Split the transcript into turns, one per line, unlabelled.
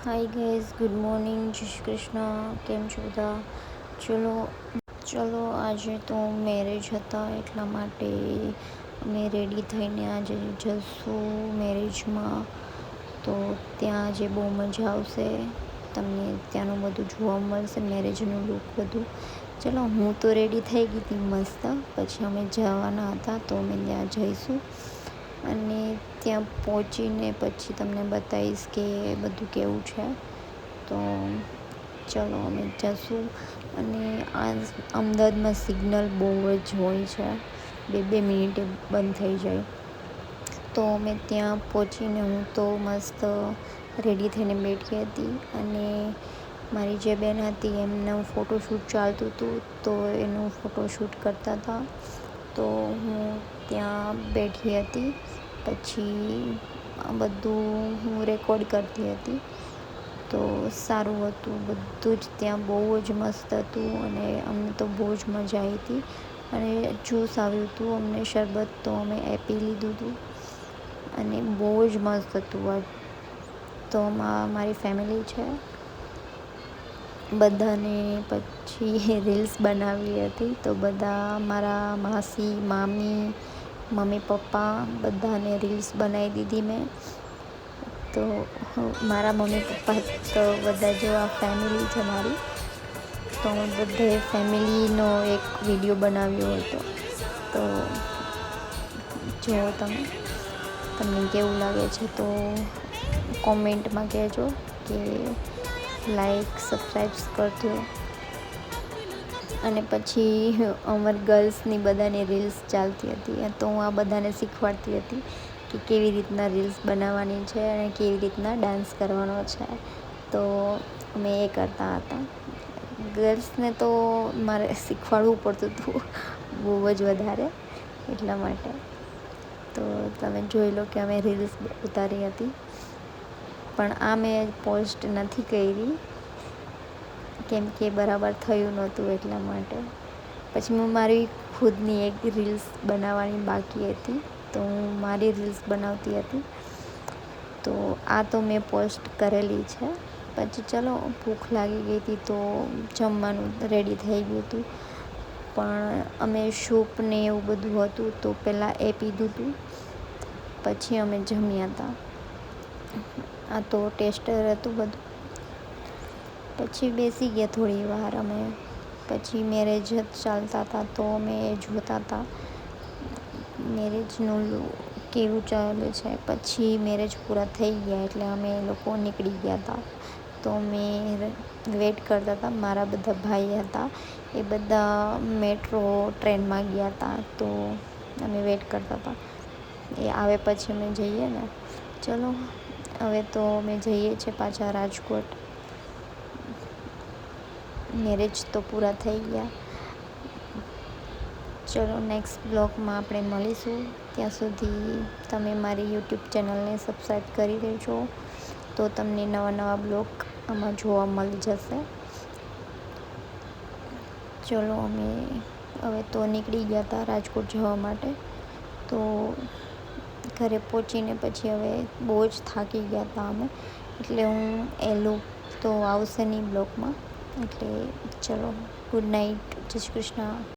Hi guys, good morning, જય શ્રી કૃષ્ણ. કેમ છો બધા? ચલો આજે તો મેરેજ હતા એટલા માટે અમે રેડી થઈને આજે જઈશું મેરેજમાં. તો ત્યાં આજે બહુ મજા આવશે. તમને ત્યાંનું બધું જોવા મળશે, મેરેજનું લુક બધું. ચલો, હું તો રેડી થઈ ગઈ હતી મસ્ત. પછી અમે જવાના હતા તો અમે ત્યાં જઈશું અને ત્યાં પહોંચીને પછી તમને બતાવીશ કે બધું કેવું છે. તો ચલો અમે જઈશું. અને આ અમદાવાદમાં સિગ્નલ બહુ જ હોય છે, 2 મિનિટે બંધ થઈ જાય. તો અમે ત્યાં પહોંચીને હું તો મસ્ત રેડી થઈને બેઠી હતી અને મારી જે બેન હતી એમનું ફોટોશૂટ ચાલતું હતું તો એનું ફોટોશૂટ કરતા હતા. તો હું ત્યાં બેઠી હતી. પછી આ બધું હું રેકોર્ડ કરતી હતી. તો સારું હતું બધું જ ત્યાં, બહુ જ મસ્ત હતું અને અમને તો બહુ જ મજા આવી હતી. અને જ્યુસ આવ્યું હતું અમને, શરબત, તો અમે એ પી લીધું હતું અને બહુ જ મસ્ત હતું. તો મારી ફેમિલી છે બધાને પછી રીલ્સ બનાવી હતી. તો બધા મારા માસી, મામી, મમ્મી, પપ્પા બધાને રીલ્સ બનાવી દીધી મેં. તો મારા મમ્મી પપ્પા તો બધા જો આ ફેમિલી છે મારી, તો અમે બધાએ ફેમિલીનો એક વિડીયો બનાવ્યો હતો. તો જુઓ તમને કેવું લાગે છે તો કોમેન્ટમાં કહેજો કે લાઈક, સબસ્ક્રાઈબ કરજો. અને પછી અમારી ગર્લ્સની બધાની રીલ્સ ચાલતી હતી તો હું આ બધાને શીખવાડતી હતી કે કેવી રીતના રીલ્સ બનાવવાની છે અને કેવી રીતના ડાન્સ કરવાનો છે. તો અમે એ કરતા હતા. ગર્લ્સને તો મારે શીખવાડવું પડતું હતું બહુ જ વધારે, એટલા માટે. તો તમે જોઈ લો કે અમે રીલ્સ ઉતારી હતી, પણ આ મેં પોસ્ટ નથી કરી કેમ કે બરાબર થયું નહોતું એટલા માટે. પછી હું મારી ખુદની એક રીલ્સ બનાવવાની બાકી હતી તો હું મારી રીલ્સ બનાવતી હતી. તો આ તો મેં પોસ્ટ કરેલી છે. પછી ચલો, ભૂખ લાગી ગઈ હતી તો જમવાનું રેડી થઈ ગયું હતું. પણ અમે સૂપ ને એવું બધું હતું તો પહેલાં એ પીધું હતું, પછી અમે જમ્યા હતા. આ તો ટેસ્ટર હતું બધું. પછી બેસી ગયા થોડી વાર અમે. પછી મેરેજ ચાલતા હતા તો અમે એ જોતા હતા મેરેજનું કેવું ચાલે છે. પછી મેરેજ પૂરા થઈ ગયા એટલે અમે લોકો નીકળી ગયા હતા. તો મેં વેટ કરતા હતા. મારા બધા ભાઈ હતા એ બધા મેટ્રો ટ્રેનમાં ગયા હતા તો અમે વેટ કરતા હતા. એ આવે પછી અમે જઈએ ને. ચલો, હવે તો અમે જઈએ છીએ પાછા રાજકોટ. મેરેજ તો પૂરા થઈ ગયા. ચલો, નેક્સ્ટ બ્લોગમાં આપણે મળીશું. ત્યાં સુધી તમે મારી યુટ્યુબ ચેનલને સબસ્ક્રાઈબ કરી દેજો તો તમને નવા બ્લોગ આમાં જોવા મળી જશે. ચલો, અમે હવે તો નીકળી ગયા હતા રાજકોટ જવા માટે. તો ઘરે પહોંચીને પછી હવે બહુ જ થાકી ગયા હતા અમે, એટલે હું એ લુક તો આવશે નહીં બ્લોગમાં. એટલે ચલો, ગુડ નાઇટ, જય શ્રી કૃષ્ણ.